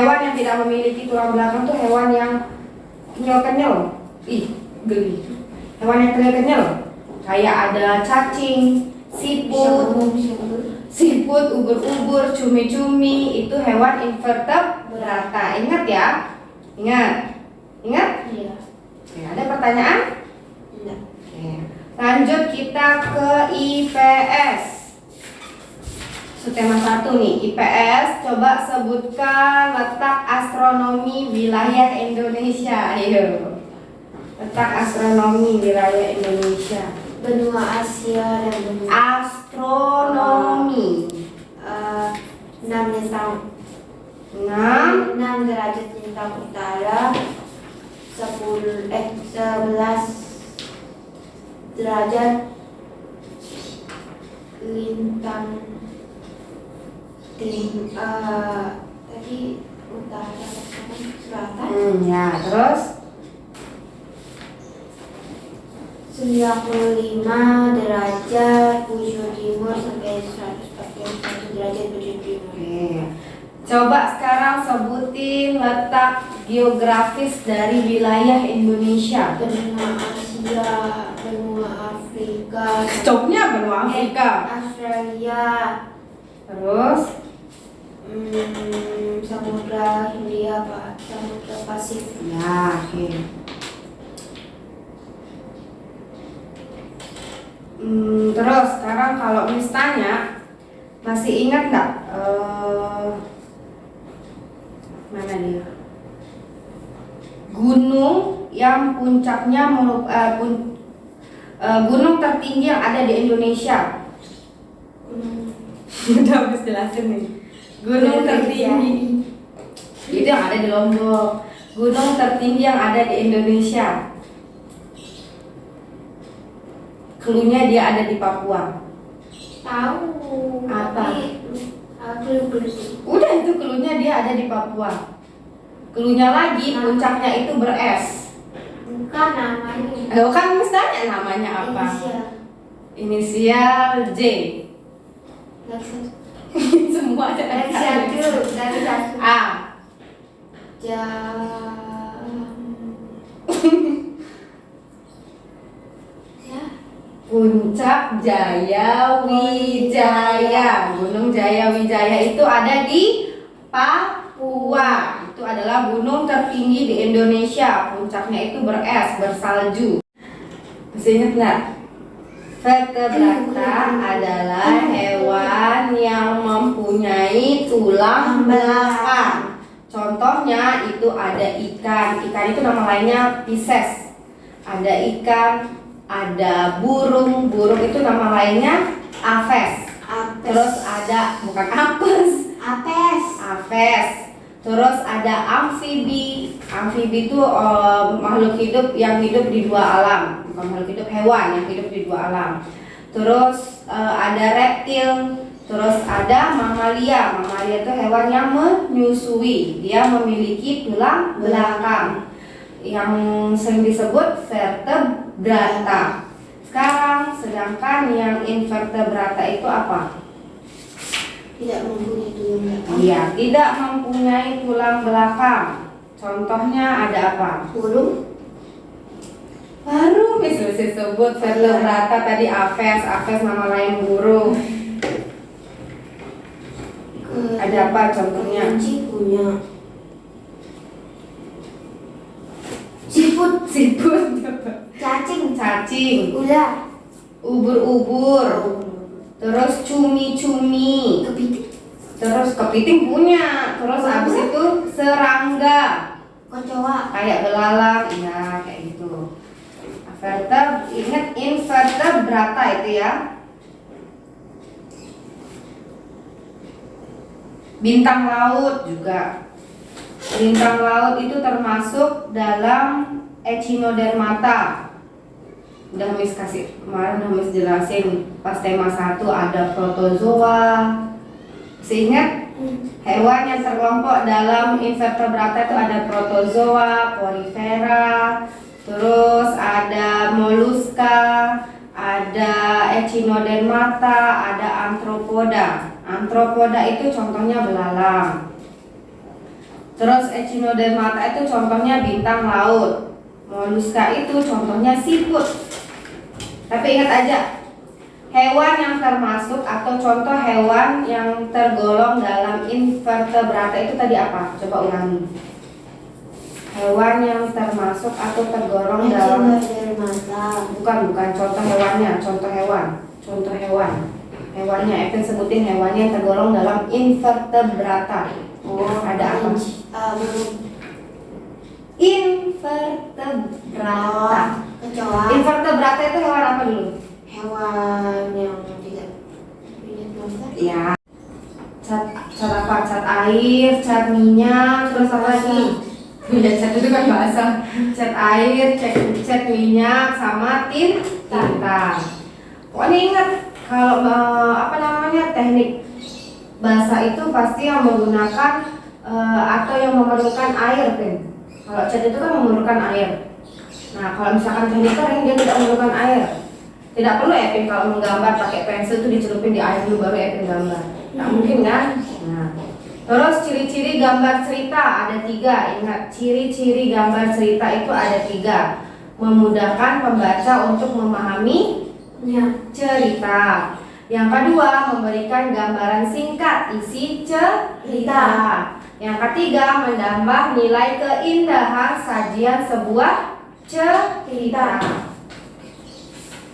Hewan yang tidak memiliki tulang belakang tuh hewan yang kenyal-kenyal. Ih, geli. Hewan yang kenyal-kenyal. Kayak ada cacing, siput, ubur-ubur, cumi-cumi, itu hewan invertebrata. Ingat ya? Ingat? Iya. Oke, ada pertanyaan? Tidak. Oke. Lanjut kita ke IPS. Tema 1 nih, IPS. Coba sebutkan letak astronomi wilayah Indonesia. Ayo. Letak astronomi wilayah Indonesia. Benua Asia dan benua Astronomi. 6 lintang 6 derajat lintang utara, 11 derajat lintang tadi utara selatan, ya, terus 95 derajat bujur timur sampai 141 derajat bujur timur. oke. Coba sekarang sebutin letak geografis dari wilayah Indonesia. Benua Asia, benua Afrika, Stopnya benua Afrika. Australia, Terus Samudra Hindia, Samudra Pasifik. ya, oke. Terus sekarang kalau misalnya masih ingat nggak mana dia? Gunung yang puncaknya gunung tertinggi yang ada di Indonesia. Udah habis jelasin nih. Gunung tertinggi itu yang ada di Lombok. Gunung tertinggi yang ada di Indonesia. Cluenya dia ada di Papua. Tahu. Apa? Aku belum. Udah, itu cluenya dia ada di Papua. Cluenya lagi puncaknya itu beres. Bukan namanya. Kan mesti tanya namanya apa? Inisial J. Semua ada Satu dari satu. A. Puncak Jaya Wijaya. Gunung Jaya Wijaya itu ada di Papua. Itu adalah gunung tertinggi di Indonesia. Puncaknya itu beres, bersalju. Masih ingat nggak? Vertebrata adalah hewan yang mempunyai tulang belakang. Contohnya itu ada ikan. Ikan itu nama lainnya Pisces. Ada ikan, ada burung. Burung itu nama lainnya Aves. Terus ada bukan Apes. Terus ada amfibi. Amfibi itu makhluk hidup yang hidup di dua alam. Bukan makhluk hidup, hewan yang hidup di dua alam. Terus ada reptil. Terus ada mamalia. Mamalia itu hewan yang menyusui. Dia memiliki tulang belakang yang sering disebut vertebrata. Sekarang sedangkan yang invertebrata itu apa? Tidak mempunyai tulang belakang. Iya, tidak mempunyai tulang belakang. Contohnya ada apa? Burung. Baru bisa disebut vertebrata tadi Aves. Aves nama lain burung. Ada apa contohnya? Kelinci punya. Siput, Cacing. ular, ubur-ubur, terus cumi-cumi, terus kepiting punya, terus habis itu serangga, Kecoa. kayak belalang, ya kayak gitu. Ingat invertebrata itu ya. Bintang laut juga. Bintang laut itu termasuk dalam Echinodermata. Udah Miss kasih kemarin, udah Miss jelasin pas tema 1 ada protozoa. Seingat hewan yang terkelompok dalam invertebrata itu ada protozoa, porifera, terus ada moluska, ada Echinodermata, ada arthropoda. Arthropoda itu contohnya belalang. Terus Echinodermata itu contohnya bintang laut. Moluska itu contohnya siput. Tapi ingat aja, hewan yang termasuk atau contoh hewan yang tergolong dalam invertebrata itu tadi apa? Coba ulangi. Hewan yang termasuk atau tergolong dalam bukan contoh hewannya, contoh hewan. Hewannya, Evan sebutin hewannya yang tergolong dalam invertebrata. Ada apa? Invertebrata. Kecoa. Invertebrata itu hewan apa dulu? Hewan yang tidak punya kelompok. Ya. Cat apa? Cat air, cat minyak, terus apa lagi? Ya, cat itu kan bahasa. Cat air, cat minyak, sama tinta. Pokoknya ingat kalau teknik bahasa itu pasti yang menggunakan atau yang memerlukan air, Pin. Kalau cat itu kan memerlukan air. Nah, kalau misalkan teknik kering dia tidak memerlukan air. Tidak perlu Epin kalau menggambar pakai pensil itu dicelupin di air dulu baru Epin gambar. Nggak mungkin kan? Nah, terus ciri-ciri gambar cerita ada 3. Ingat, ciri-ciri gambar cerita itu ada 3. Memudahkan pembaca untuk memahami cerita. Yang kedua, memberikan gambaran singkat isi cerita. Yang ketiga, menambah nilai keindahan sajian sebuah cerita.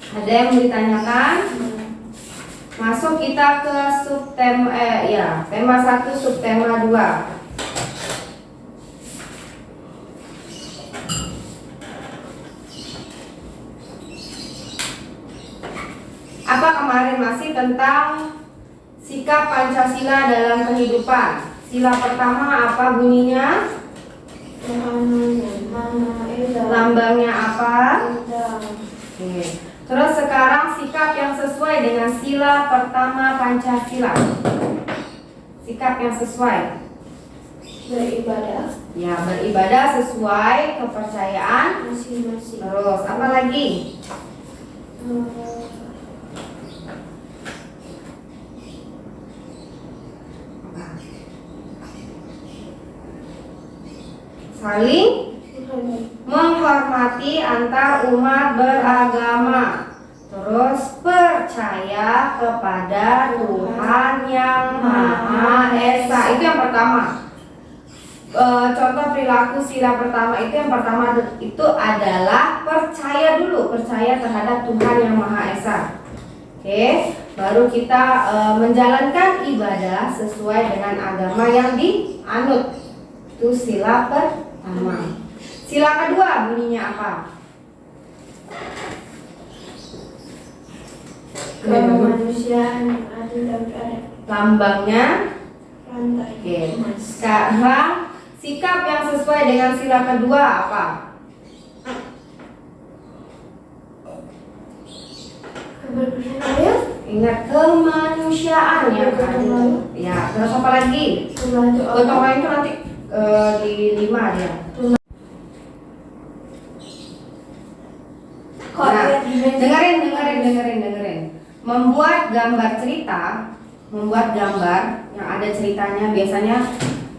Ada yang mau ditanyakan? Masuk kita ke subtema tema 1 subtema 2. Apa kemarin masih tentang sikap Pancasila dalam kehidupan. Sila pertama apa bunyinya? Lambangnya apa? Oke. Terus sekarang sikap yang sesuai dengan sila pertama Pancasila. Sikap yang sesuai. Beribadah. Ya, beribadah sesuai kepercayaan Masing-masing. Terus apa lagi? Saling menghormati antar umat beragama. Terus percaya kepada Tuhan yang Maha Esa. Itu yang pertama. Contoh perilaku sila pertama itu yang pertama itu adalah percaya dulu, percaya terhadap Tuhan yang Maha Esa. Oke, baru kita menjalankan ibadah sesuai dengan agama yang dianut. Itu sila pertama. Sila kedua bunyinya apa? Kemanusiaan yang adil dan beradab. Lambangnya. Rantai. Oke. Sekarang sikap yang sesuai dengan sila kedua apa? Keberpercayaan. Ingat kemanusiaan yang adil. Ya, terus apa lagi? Membantu Gotong orang. royong itu nanti di 5 dia. Nah, dengerin. Membuat gambar cerita, membuat gambar yang ada ceritanya, biasanya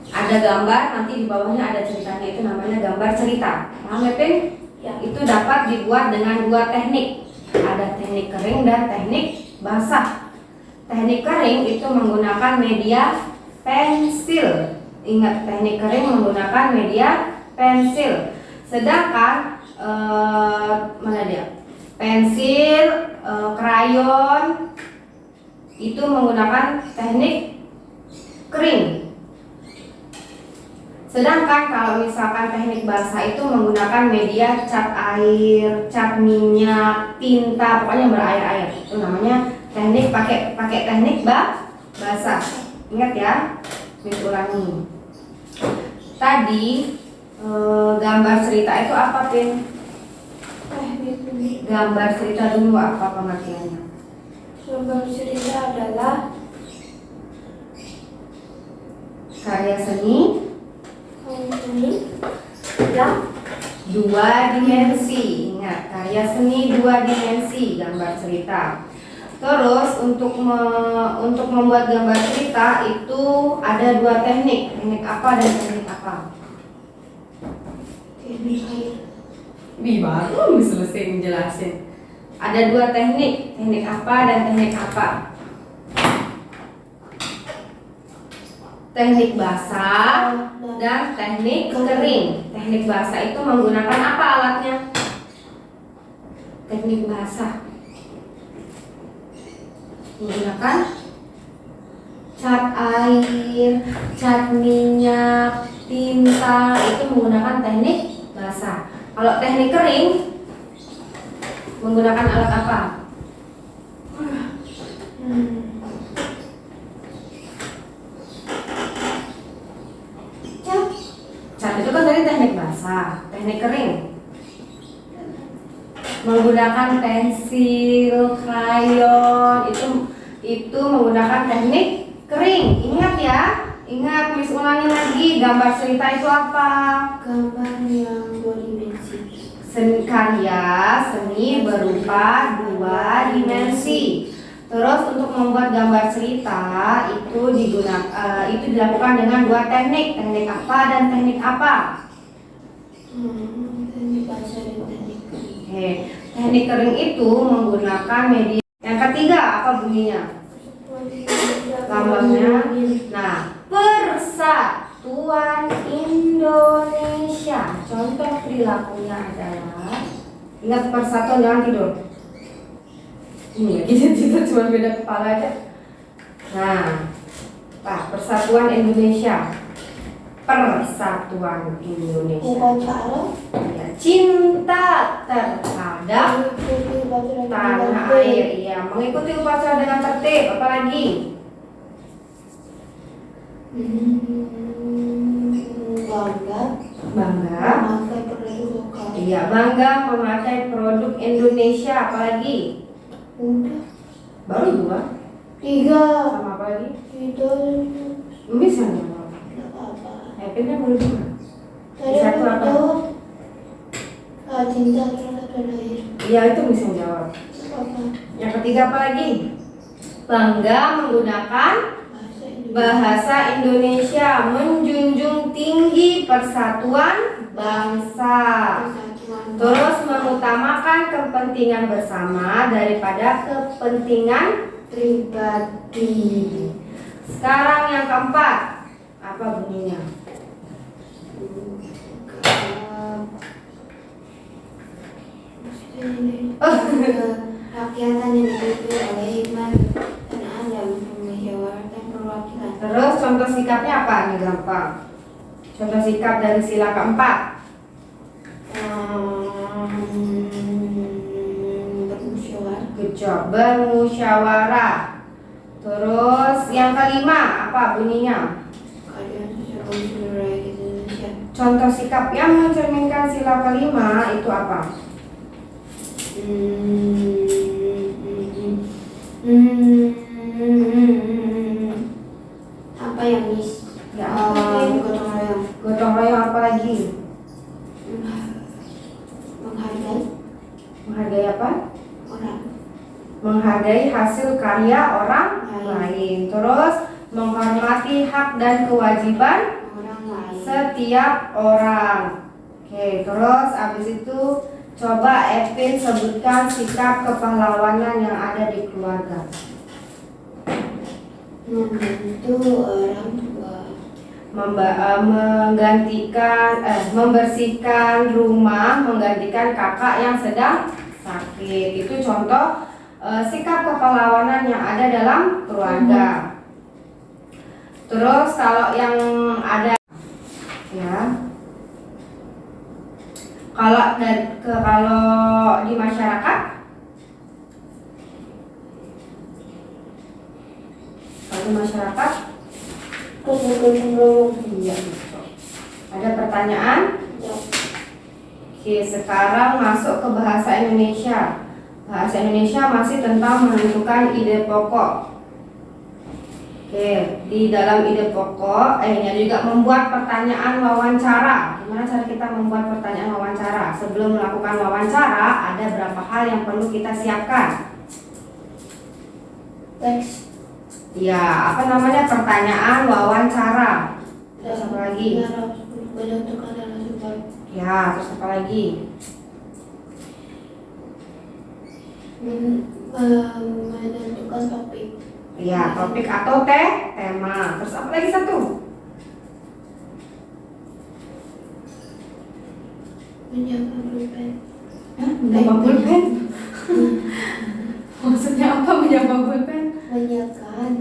ada gambar nanti di bawahnya ada ceritanya, itu namanya gambar cerita. Paham ya, Pin? Ya. Itu dapat dibuat dengan 2 teknik. Ada teknik kering dan teknik basah. Teknik kering itu menggunakan media pensil. Ingat, teknik kering menggunakan media pensil. Sedangkan mana dia? Pensil, krayon itu menggunakan teknik kering. Sedangkan kalau misalkan teknik basah itu menggunakan media cat air, cat minyak, tinta, pokoknya berair-air. Itu namanya teknik pakai teknik basah. Ingat ya, ulangi. Tadi gambar cerita itu apa, Pin? Gambar cerita dulu apa pengertiannya? Gambar cerita adalah Karya seni yang 2 dimensi. Ingat, karya seni 2 dimensi, gambar cerita. Terus untuk membuat gambar cerita itu ada dua teknik, teknik apa dan teknik apa? Teknik air. Baru selesai menjelasin. Ada dua teknik, teknik apa dan teknik apa? Teknik basah dan teknik kering. Teknik basah itu menggunakan apa alatnya? Teknik basah menggunakan cat air, cat minyak, tinta, itu menggunakan teknik basah. Kalau teknik kering menggunakan alat apa? Cat itu kan tadi teknik basah. Teknik kering menggunakan pensil, krayon, itu menggunakan teknik kering. Ingat ya, ingat Miss ulangi lagi, gambar cerita itu apa? Gambar yang dua dimensi. Karya seni berupa dua dimensi. Terus untuk membuat gambar cerita itu dilakukan dengan dua teknik, teknik apa dan teknik apa? Teknik basah dan teknik kering. Oke, teknik kering itu menggunakan media. Yang ketiga apa bunyinya? Lambangnya. Nah, Persatuan Indonesia. Contoh perilakunya adalah, ingat persatuan, jangan tidur. Ini kita cuma beda kepala aja. Nah, Persatuan Indonesia. Persatuan Indonesia. Upacara. Ya, cinta terhadap tanah air. Iya, mengikuti upacara dengan tertib. Apalagi? Bangga. Memakai produk lokal. Iya, bangga memakai produk Indonesia. Apalagi? Udah. Baru dua. 3. Sama apa lagi? Itu. Bisa nggak? Nggak apa. Happy kan baru dua. Tadi Satu aku apa? jawab. Cinta terhadap tanah air. Iya, itu bisa jawab. Apa? Yang ketiga apa lagi? Bangga menggunakan bahasa Indonesia, menjunjung tinggi persatuan bangsa. Terus mengutamakan kepentingan bersama daripada kepentingan pribadi. Sekarang yang keempat, apa bunyinya? Rakyatan yang dipilih oleh hikmat dan adil memusyawarahkan perwakilan. Terus contoh sikapnya apa? Ini gampang. Contoh sikap dari sila keempat. Bermusyawarah. Good job. Bermusyawarah. Terus yang kelima apa bunyinya? Keadilan sosial bagi seluruh rakyat Indonesia. Contoh sikap yang mencerminkan sila kelima itu apa? Apa ya, Miss? Ya, Gotong royong. gotong royong apa lagi? Menghargai Menghargai apa? orang. Menghargai hasil karya orang lain. Terus menghormati hak dan kewajiban Orang lain. setiap orang. Oke, terus abis itu coba Evin sebutkan sikap kepahlawanan yang ada di keluarga. Membantu orang tua. Membersihkan rumah, menggantikan kakak yang sedang sakit. Itu contoh sikap kepahlawanan yang ada dalam keluarga. Terus kalau yang ada ya, kalau di masyarakat, kalau di masyarakat, iya. Ada pertanyaan? Oke, sekarang masuk ke bahasa Indonesia. Bahasa Indonesia masih tentang menentukan ide pokok. Oke, di dalam ide pokok, ini juga membuat pertanyaan wawancara. Gimana cara kita membuat pertanyaan wawancara? Sebelum melakukan wawancara, ada berapa hal yang perlu kita siapkan? Teks. Ya, apa namanya, pertanyaan wawancara. Terus apa lagi? Menentukan narasumber. Ya, terus apa lagi? Menentukan topik. Ya, topik atau tema. Terus apa lagi satu? Menyiapkan pulpen. Menyapa pulpen. Maksudnya apa menyapa pulpen? Menyiapkan.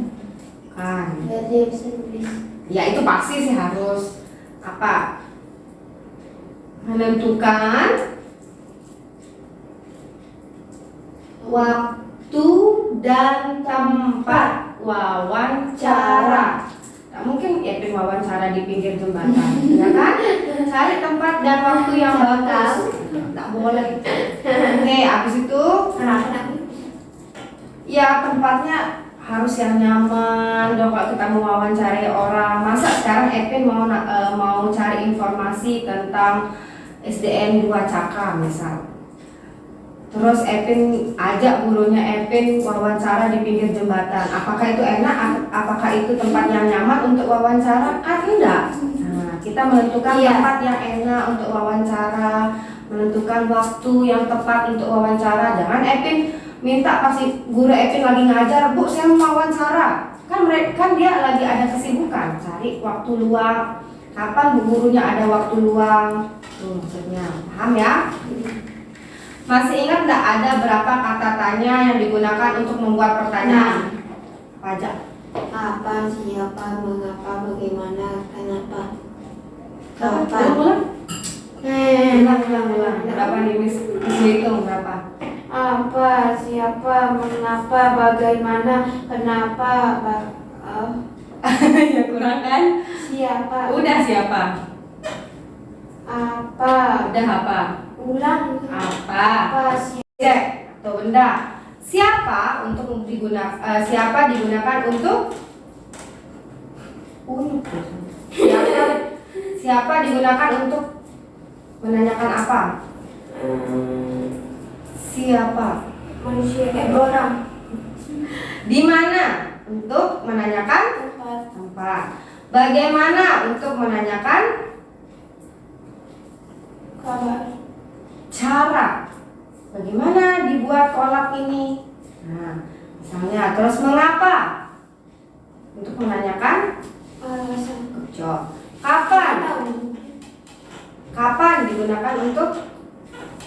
Kan. Biar dia bisa nulis. Ya itu pasti sih harus apa? Menentukan waktu dan tempat wawancara. Nah, mungkin Epin wawancara di pinggir jembatan, ya kan? Cari tempat dan waktu yang bagus. Nggak boleh. Oke, habis itu ya tempatnya harus yang nyaman dong kalau kita mau wawancarai orang. Masa sekarang Epin mau cari informasi tentang SDN 2 Caka misal. Terus Epin ajak gurunya Epin wawancara di pinggir jembatan. Apakah itu enak? Apakah itu tempat yang nyaman untuk wawancara? Kan enggak. Nah, kita menentukan tempat yang enak untuk wawancara, menentukan waktu yang tepat untuk wawancara. Jangan Epin minta pasti guru Epin lagi ngajar, Bu, saya mau wawancara. Kan dia lagi ada kesibukan, cari waktu luang. Kapan bu gurunya ada waktu luang? Tuh maksudnya, paham ya? Masih ingat nggak ada berapa kata tanya yang digunakan untuk membuat pertanyaan? Apa aja? Apa, siapa, mengapa, bagaimana, kenapa. Kapan? Ulang. Berapa nih Miss hitung berapa? Apa, siapa, mengapa, bagaimana, kenapa, Ya kurang kan? siapa. Udah siapa? Apa. Udah apa? Ulang. Apa? Apa, siapa. Objek atau benda. Siapa digunakan untuk siapa digunakan untuk menanyakan apa? Siapa? Manusia, orang. Di mana untuk menanyakan tempat. Bagaimana untuk menanyakan Kabar. cara. Bagaimana dibuat kolak ini? Nah, misalnya, terus mengapa? Untuk menanyakan Alasan. job. Kapan? Kapan digunakan untuk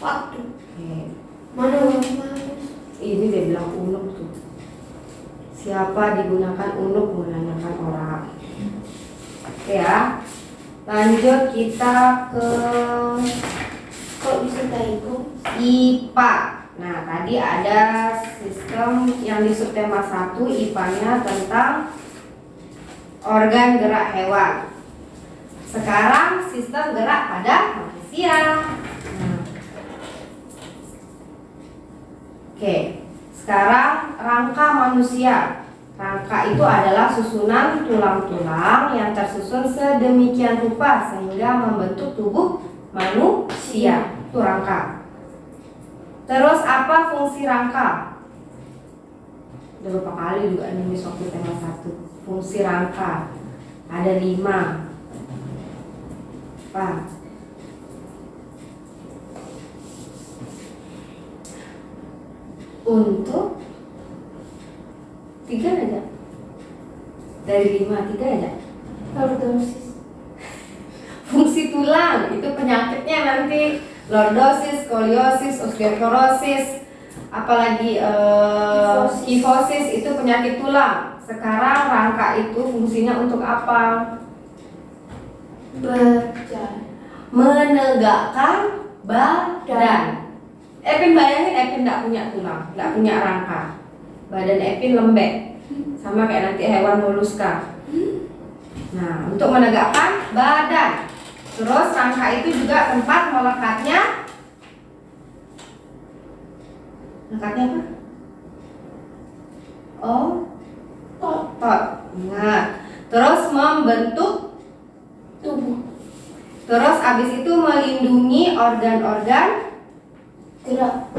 Waktu. Oke. Mana. Ini dia bilang unuk tuh. Siapa digunakan unuk menanyakan orang. Oke ya. Lanjut kita ke Kok bisa tahu? IPA. Nah, tadi ada sistem yang di subtema 1 IPA-nya tentang organ gerak hewan. Sekarang sistem gerak pada manusia. Oke, sekarang rangka manusia. Rangka itu adalah susunan tulang-tulang yang tersusun sedemikian rupa sehingga membentuk tubuh manusia. Itu rangka. Terus apa fungsi rangka? Udah berapa kali juga nih waktu tema 1. Fungsi rangka ada 5. Apa? Untuk 3 aja. Dari 5, 3 aja. Lordosis. Fungsi tulang itu penyakitnya nanti lordosis, skoliosis, osteoporosis, apalagi kifosis itu penyakit tulang. Sekarang rangka itu fungsinya untuk apa? Berjalan. Menegakkan badan. Epin bayangin Epin tidak punya tulang, tidak punya rangka. Badan Epin lembek, sama kayak nanti hewan moluska. Nah, untuk menegakkan badan. Terus rangka itu juga tempat melekatnya. Lekatnya apa? Otot. Ingat. Terus membentuk Tubuh. Terus abis itu melindungi organ-organ Gerak.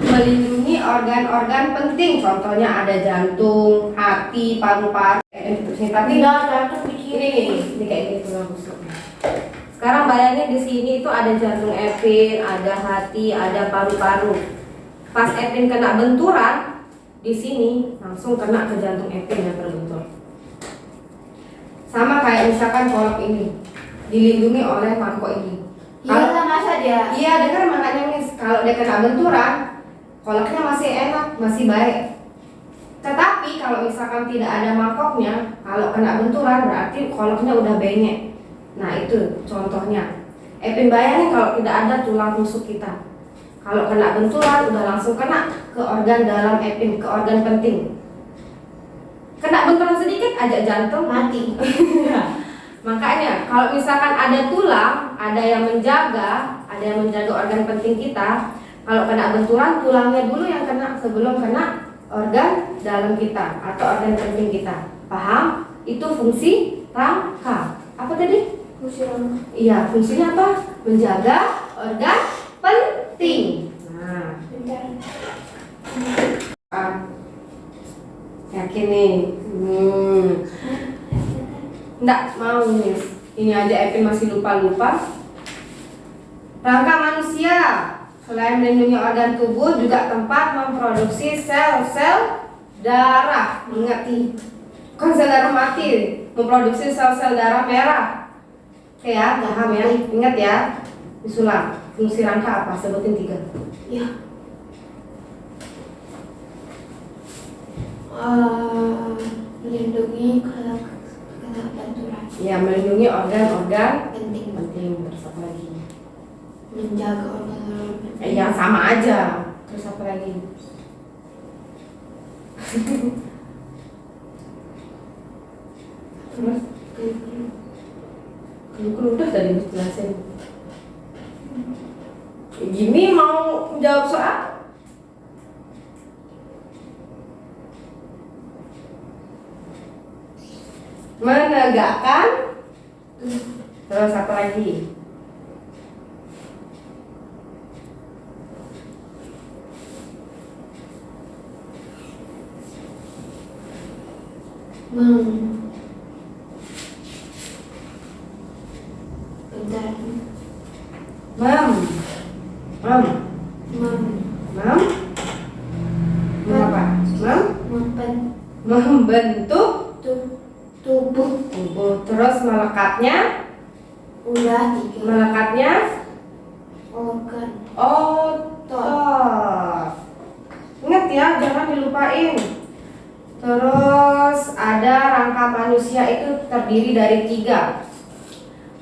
melindungi organ-organ penting. Contohnya ada jantung, hati, paru-paru. Tapi jantung ini kayak gini tulang rusuknya. Sekarang bayangin di sini itu ada jantung Epin, ada hati, ada paru-paru. Pas Epin kena benturan di sini langsung kena ke jantung Epin yang terbentur. Sama kayak misalkan kolok ini dilindungi oleh mangkok ini. Iya sama saja. Iya, dengar makanya Miss, kalau dia kena benturan, kolaknya masih enak, masih baik. Tetapi kalau misalkan tidak ada mangkoknya, kalau kena benturan berarti kolaknya udah bengek. Nah itu contohnya. Epin bayangin kalau tidak ada tulang rusuk kita, kalau kena benturan udah langsung kena ke organ dalam Epin, ke organ penting. Kena benturan sedikit aja jantung Mati. Makanya kalau misalkan ada tulang, ada yang menjaga organ penting kita. Kalau kena benturan, tulangnya dulu yang kena sebelum kena organ dalam kita atau organ penting kita. Paham? Itu fungsi rangka. Apa tadi? Fungsi rangka. Iya, fungsinya apa? Menjaga organ penting. Nah, Bentar. yakin nih? Enggak mau Miss. Ini aja Epin masih lupa-lupa. Rangka manusia selain melindungi organ tubuh juga tempat memproduksi sel-sel darah. Ingat nih, bukan sel darah mati, memproduksi sel-sel darah merah. Oke ya, paham ya? Ingat ya. Disulam. Fungsi rangka apa? Sebutin 3. Ya. Melindungi kalau kena benturan. Ya, melindungi organ-organ Penting. penting. Terus apa lagi? Menjaga organ-organ penting. Yang sama aja. Terus apa lagi? Terus kalau udah tadi jelasin. Jimmy mau jawab soal? Menegakkan. Terus apa lagi? Bentar. Apa? Membentuk Tubuh. tubuh. Terus melekatnya Udah 3. melekatnya Organ. otot. Ingat ya, jangan dilupain. Terus ada rangka manusia itu terdiri dari 3.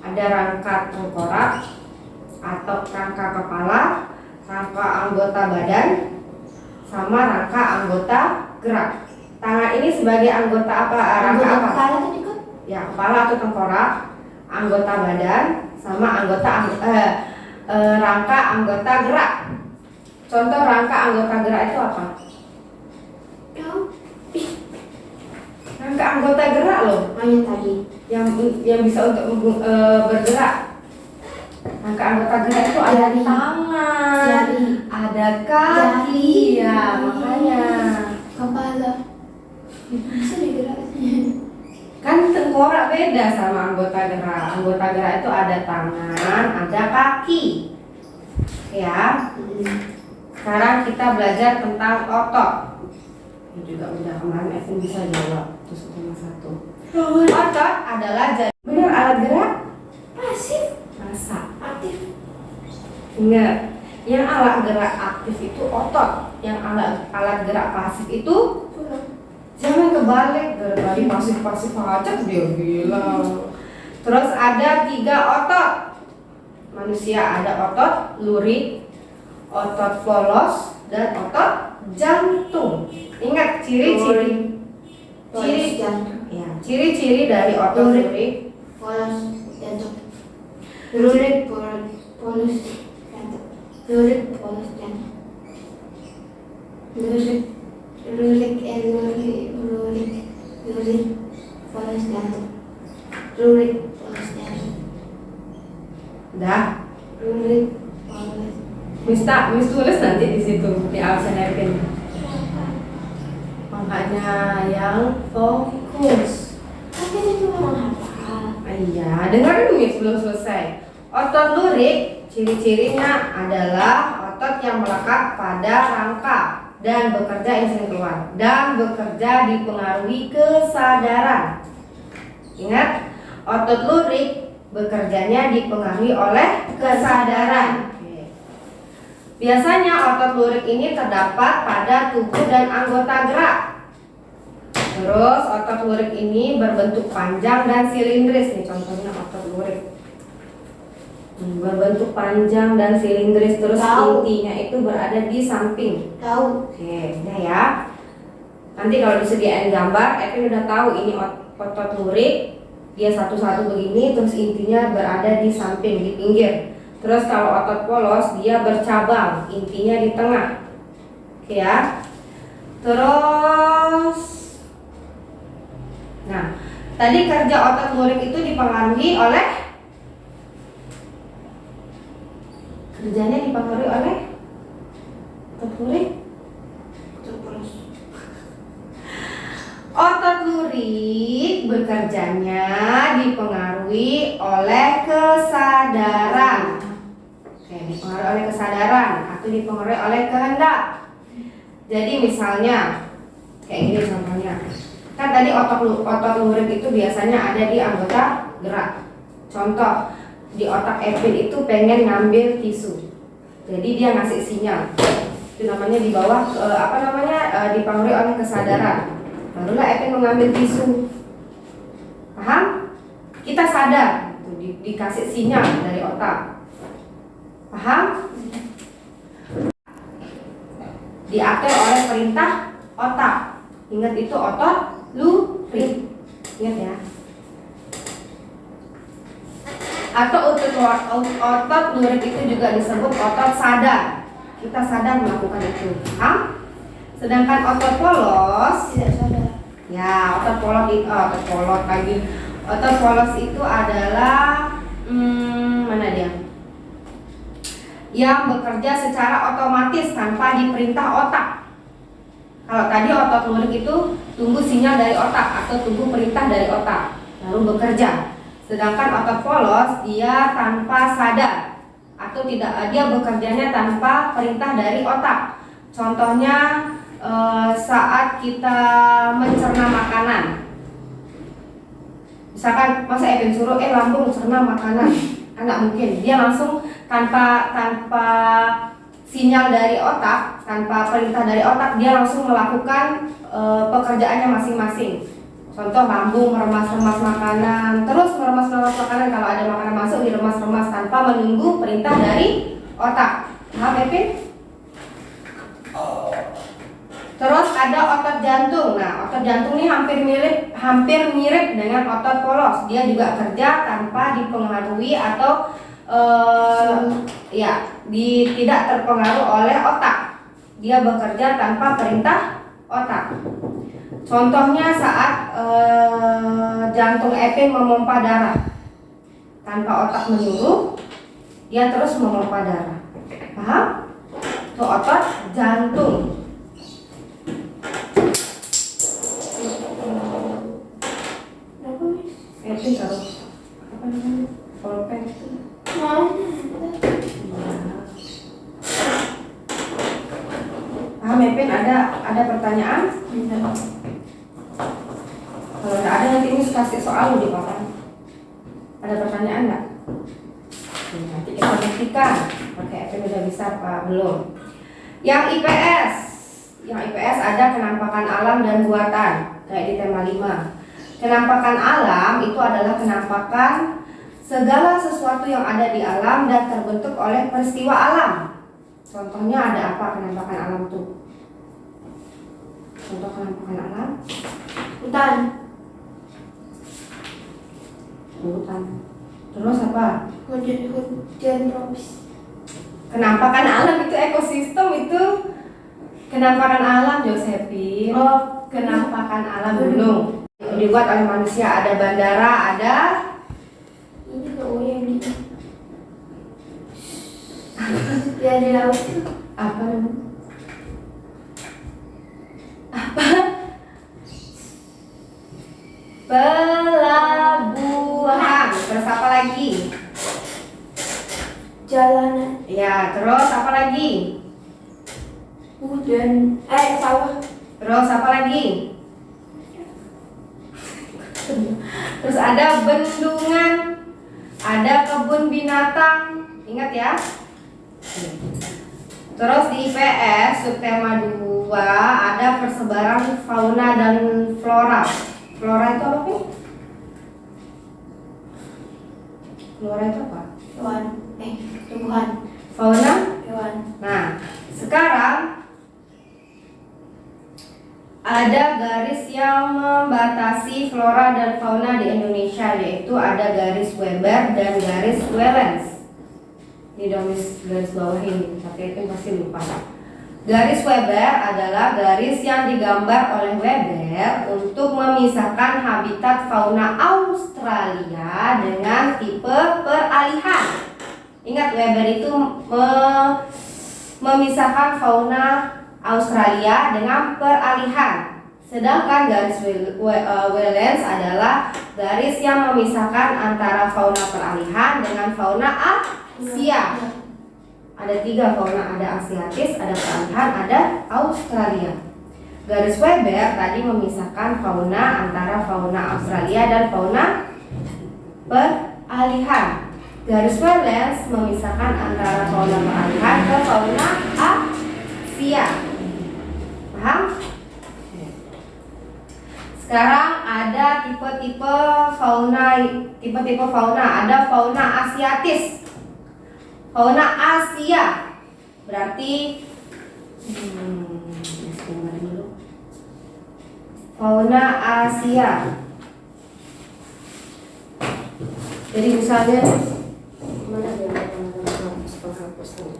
Ada rangka tengkorak atau rangka kepala, rangka anggota badan, sama rangka anggota gerak. Tangan ini sebagai anggota apa? Rangka apa? Kepala tadi kan? Ya, kepala atau tengkorak, anggota badan, sama rangka anggota gerak. Contoh rangka anggota gerak itu apa? Rangka anggota gerak loh, Hanya tadi. yang bisa untuk bergerak. Rangka anggota gerak itu ada Jari. tangan, Jari. ada kaki, Jari. ya makanya. Kepala. Bisa digerakkan. Kan tengkorak beda sama anggota gerak. Anggota gerak itu ada tangan, ada kaki. Ya. Sekarang kita belajar tentang otot. Ini juga udah kemarin Evan bisa jawab. Terus satu. Otot adalah benar alat gerak Pasif. masa. Aktif. Ingat, yang alat gerak aktif itu otot. Yang alat gerak pasif itu Tulang. jangan kebalik. Dari pasif aja dia bilang. Terus ada 3 otot. Manusia ada otot lurik, otot polos, dan otot jantung. Ingat ciri-ciri. Polos jantung. Ya, ciri-ciri dari otot lurik. Polos jantung. Lurik polos jantung. Lurik polos jantung. Lurik polos jantung. Lurik polos jantung. Dah. Lurik polos Mis tulis nanti di situ di absen Epin. Makanya yang fokus. Tapi itu memang hafal. Iya, dengerin Miss belum selesai. Otot lurik ciri-cirinya adalah otot yang melekat pada rangka dan bekerja insting keluar dan bekerja dipengaruhi kesadaran. Ingat, otot lurik bekerjanya dipengaruhi oleh kesadaran. Oke. Biasanya otot lurik ini terdapat pada tubuh dan anggota gerak. Terus otot lurik ini berbentuk panjang dan silindris nih, contohnya otot lurik. Berbentuk panjang dan silindris, terus Tahu. intinya itu berada di samping. Tahu. Oke, udah ya. Nanti kalau disediain gambar, Epin udah tahu ini otot lurik. Dia satu-satu begini, terus intinya berada di samping, di pinggir. Terus kalau otot polos, dia bercabang, intinya di tengah. Oke ya. Terus, nah, tadi kerja otot lurik itu dipengaruhi oleh kerjanya dipengaruhi oleh otot lurik. Terus. Otot lurik bekerjanya dipengaruhi oleh kesadaran. Oke, dipengaruhi oleh kesadaran atau dipengaruhi oleh kehendak. Jadi misalnya kayak gini contohnya. Kan tadi otot lurik itu biasanya ada di anggota gerak. Contoh, di otak Epin itu pengen ngambil tisu. Jadi dia ngasih sinyal. Itu namanya di bawah dipengaruhi oleh kesadaran. Barulah Epin mengambil tisu. Paham? Kita sadar, dikasih sinyal dari otak. Paham? Diatur oleh perintah otak. Ingat itu otot lurik. Ingat ya. Atau otot lurik itu juga disebut otot sadar. Kita sadar melakukan itu. Paham? Sedangkan otot polos Tidak sadar. ya, otot polos itu adalah mana dia? Yang bekerja secara otomatis tanpa diperintah otak. Kalau tadi otot lurik itu tunggu sinyal dari otak atau tunggu perintah dari otak lalu bekerja. Sedangkan otot polos dia tanpa sadar atau tidak, dia bekerjanya tanpa perintah dari otak. Contohnya saat kita mencerna makanan. Misalkan masa Epin suruh lambung cerna makanan, nggak mungkin. Dia langsung tanpa sinyal dari otak, tanpa perintah dari otak, dia langsung melakukan pekerjaannya masing-masing. Contoh lambung meremas-remas makanan, terus meremas-remas makanan, kalau ada makanan masuk diremas-remas tanpa menunggu perintah dari otak. Paham Epin? Terus ada otot jantung. Nah, otot jantung ini hampir mirip dengan otot polos. Dia juga kerja tanpa dipengaruhi atau tidak terpengaruh oleh otak. Dia bekerja tanpa perintah otak. Contohnya saat jantung Epin memompa darah, tanpa otak menyuruh, dia terus memompa darah. Paham? Itu otot jantung. Epin taruh apa namanya? Pulpen itu. Paham Epin? Ada pertanyaan? Kalau nggak ada nanti Miss kasih soal di papan. Ada pertanyaan nggak? Nanti kita buktikan. Oke, Epin udah bisa apa belum? Yang IPS ada kenampakan alam dan buatan kayak di tema 5. Kenampakan alam itu adalah kenampakan segala sesuatu yang ada di alam dan terbentuk oleh peristiwa alam. Contohnya ada apa kenampakan alam tuh? Contoh kenampakan alam? Hutan. Terus apa? Hujan tropis. Kenampakan alam itu ekosistem, itu kenampakan alam Josephine. Kenampakan alam gunung dibuat oleh manusia. Ada bandara, ada Ini ke yang ini. Yang di laut. Apa namanya? Apa? Pelabuhan. Terus apa lagi? Jalanan. Ya, terus apa lagi? Hujan. Sawah. Terus apa lagi? Terus ada bendungan, ada kebun binatang. Ingat ya. Terus di IPS subtema 2 ada persebaran fauna dan flora. Flora itu apa sih? Flora itu apa? Hewan. Tumbuhan. Fauna. Hewan. Nah, sekarang ada garis yang membatasi flora dan fauna di Indonesia, yaitu ada garis Weber dan garis Wellens. Ini garis bawah ini, tapi itu pasti lupa. Garis Weber adalah garis yang digambar oleh Weber untuk memisahkan habitat fauna Australia dengan tipe peralihan. Ingat, Weber itu memisahkan fauna Australia dengan peralihan. Sedangkan garis Wellens adalah garis yang memisahkan antara fauna peralihan dengan fauna Asia. Ada 3 fauna, ada Asiatis, ada peralihan, ada Australia. Garis Weber tadi memisahkan fauna antara fauna Australia dan fauna peralihan. Garis Wellens memisahkan antara fauna peralihan ke fauna Asia. Paham? Sekarang ada tipe-tipe fauna. Ada fauna Asiatis. Fauna Asia berarti fauna Asia. Jadi misalnya mana dia penghapusnya?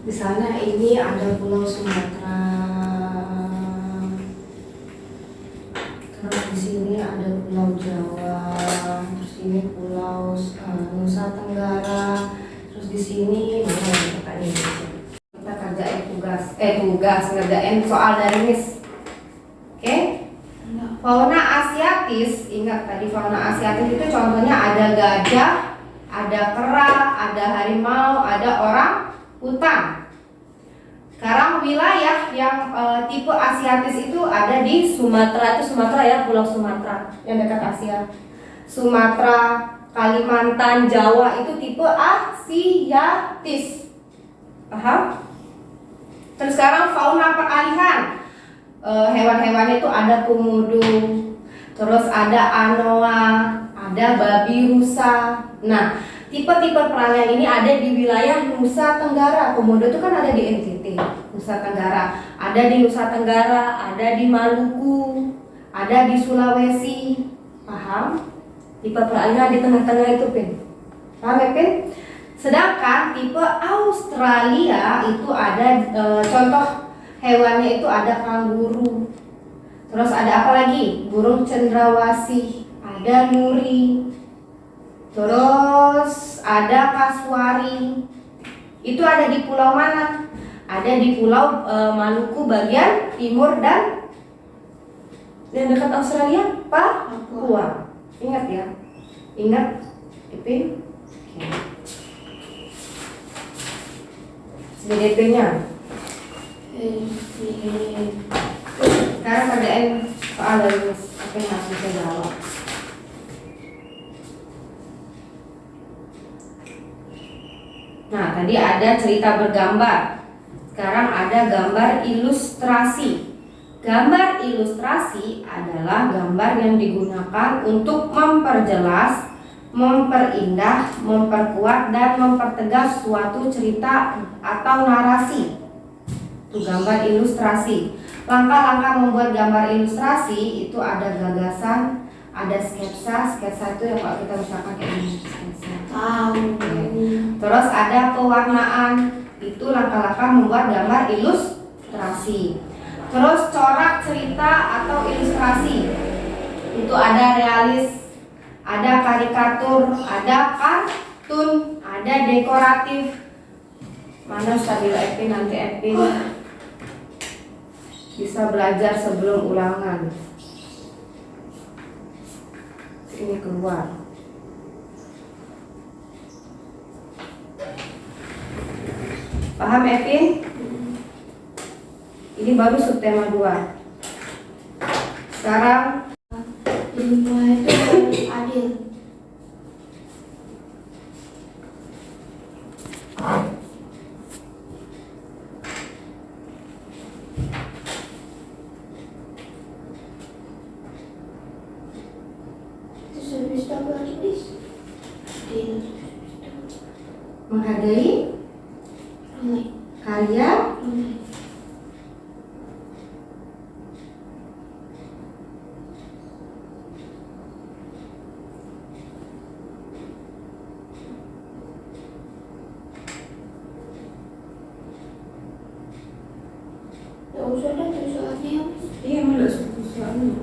Di sana ini ada Pulau Sumatera, terus di sini ada Pulau Jawa, terus ini Pulau Nusa Tenggara, terus di sini mana yang kita Indonesia. Kita kerjain tugas ngerjain soal dari Miss. Oke? Fauna Asiatis, ingat tadi fauna Asiatis itu contohnya ada gajah, ada kera, ada harimau, ada orang hutan. Sekarang wilayah yang tipe Asiatis itu ada di Sumatera, itu Sumatera ya, Pulau Sumatera yang dekat Asia. Sumatera, Kalimantan, Jawa itu tipe Asiatis. Paham? Terus sekarang fauna peralihan. Hewan-hewan itu ada komodo, terus ada anoa, ada babi rusa. Nah, tipe-tipe peralihan ini ada di wilayah Nusa Tenggara. Komodo itu kan ada di NTT, Nusa Tenggara. Ada di Nusa Tenggara, ada di Maluku, ada di Sulawesi. Paham? Tipe peralihan di tengah-tengah itu, Pin. Paham ya, Pin? Sedangkan tipe Australia itu ada contoh hewannya itu ada kanguru. Terus ada apa lagi? Burung cendrawasih, ada nuri. Terus ada kasuari. Itu ada di pulau mana? Ada di pulau Maluku bagian timur dan yang dekat Australia, Papua. Ingat ya. Ingat, Ipin. CDP-nya. Sekarang kerjain soal dari apa yang harus bisa jawab. Nah, tadi ada cerita bergambar. Sekarang ada gambar ilustrasi. Gambar ilustrasi adalah gambar yang digunakan untuk memperjelas, memperindah, memperkuat, dan mempertegas suatu cerita atau narasi. Itu gambar ilustrasi. Langkah-langkah membuat gambar ilustrasi itu ada gagasan, ada sketsa. Sketsa itu yang kalau kita misalkan kayak ini, sketsa. Terus ada pewarnaan. Itu langkah-langkah membuat gambar ilustrasi. ilustrasi. Terus corak, cerita atau ilustrasi. Itu ada realis, ada karikatur, ada kartun, ada dekoratif. Mana Stabilo Epin, nanti Epin bisa belajar sebelum ulangan. Ini keluar. Paham Epin? Ini baru subtema 2. Sekarang Semua itu harus adil. Terus habis itu apa lagi, Miss? Adil. menghargai Ramai. karya Ramai. Tidak usah dah tulis soalnya ya, Miss. iya malah soalnya.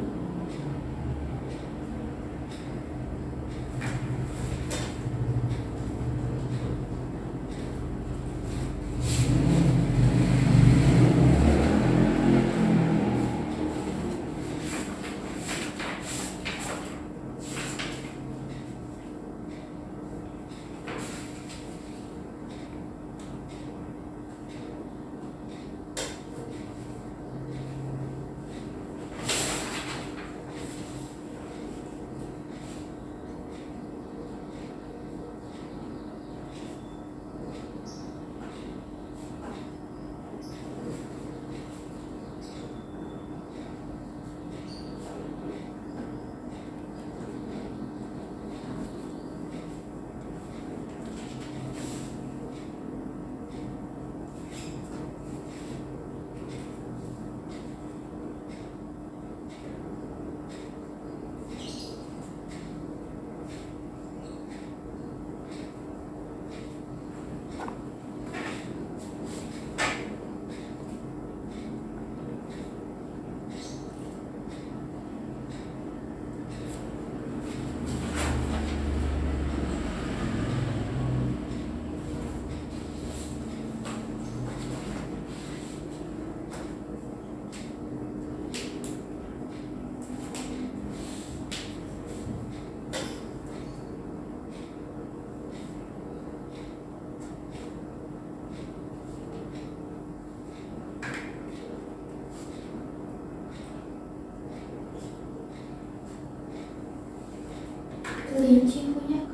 Kelinci punya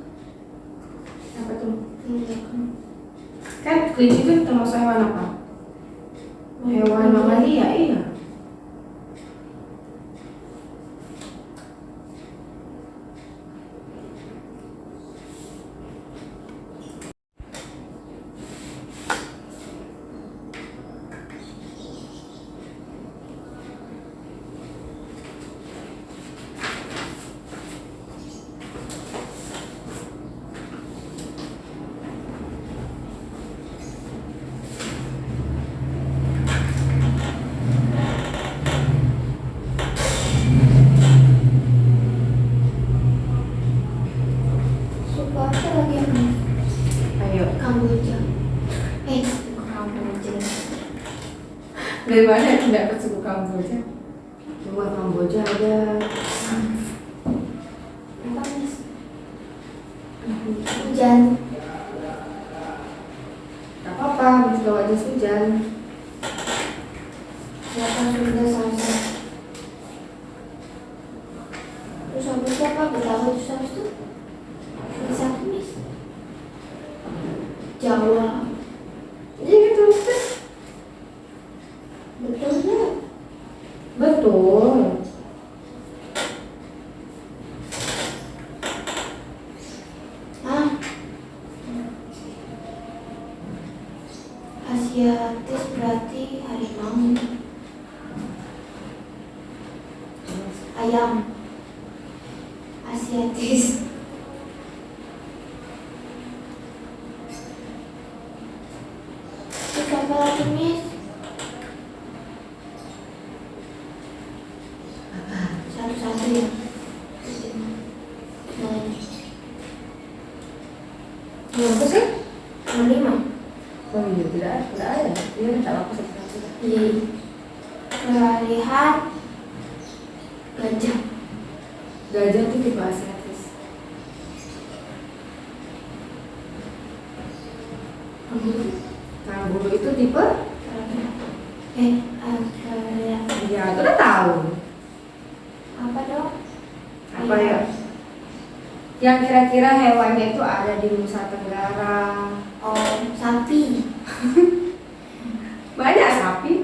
Apa tuh? kan? Kan kelinci itu termasuk hewan apa? Hewan mamalia, iya. Suka apa lagi ya, Miss? Ayo. Kamboja. Bukan Kamboja. Dari mana yang dapat suku Kamboja? Luar Kamboja ada. Apa, Miss? Hujan. Gak apa-apa, bisa bawa jas hujan. Siapa sudah salsa? Terus habis itu apa? Betawi terus habis itu? Bisa, Miss. Jawa. Iya gitu. Betul nggak? Betul. Ah. Asiatis berarti harimau. Ayam. Asiatis. Terus apa lagi, Miss? tidak ada. Ini tak apa satu-satu. Iya. Lihat gajah. Gajah itu tipe asiatis. Kanguru itu tipe? Agraria. Ya, itu udah tahu. Apa dong? Apa ya? Yang kira-kira hewannya itu ada di Nusa Tenggara. Oh, sapi. Banyak sapi.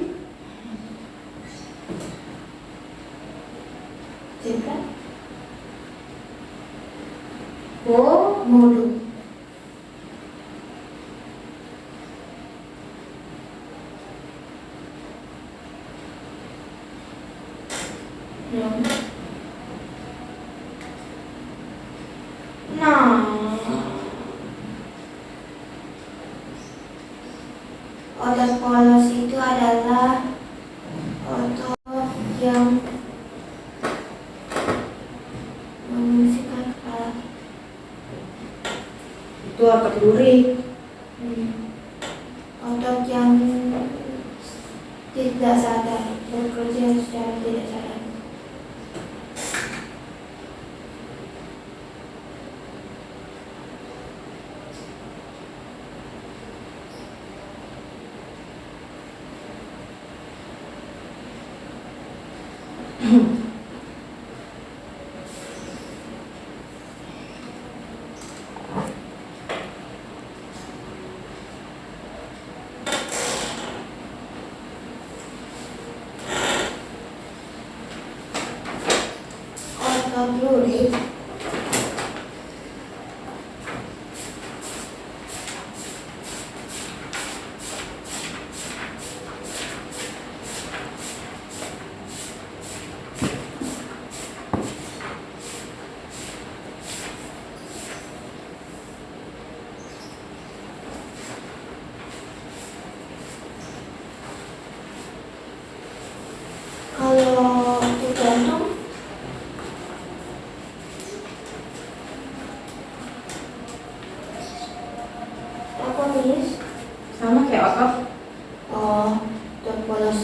Zebra. Komodo. Belum. Nah, otot polos itu adalah otot yang memungkinkan kepala. Itu otot duri. Otot yang tidak sadar, bekerja secara tidak sadar. Otot lurik kalau di jantung apa Miss? Sama kayak otot. Oh, otot polos.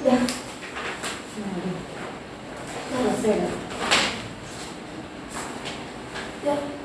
Ya, Selesai dah. ya.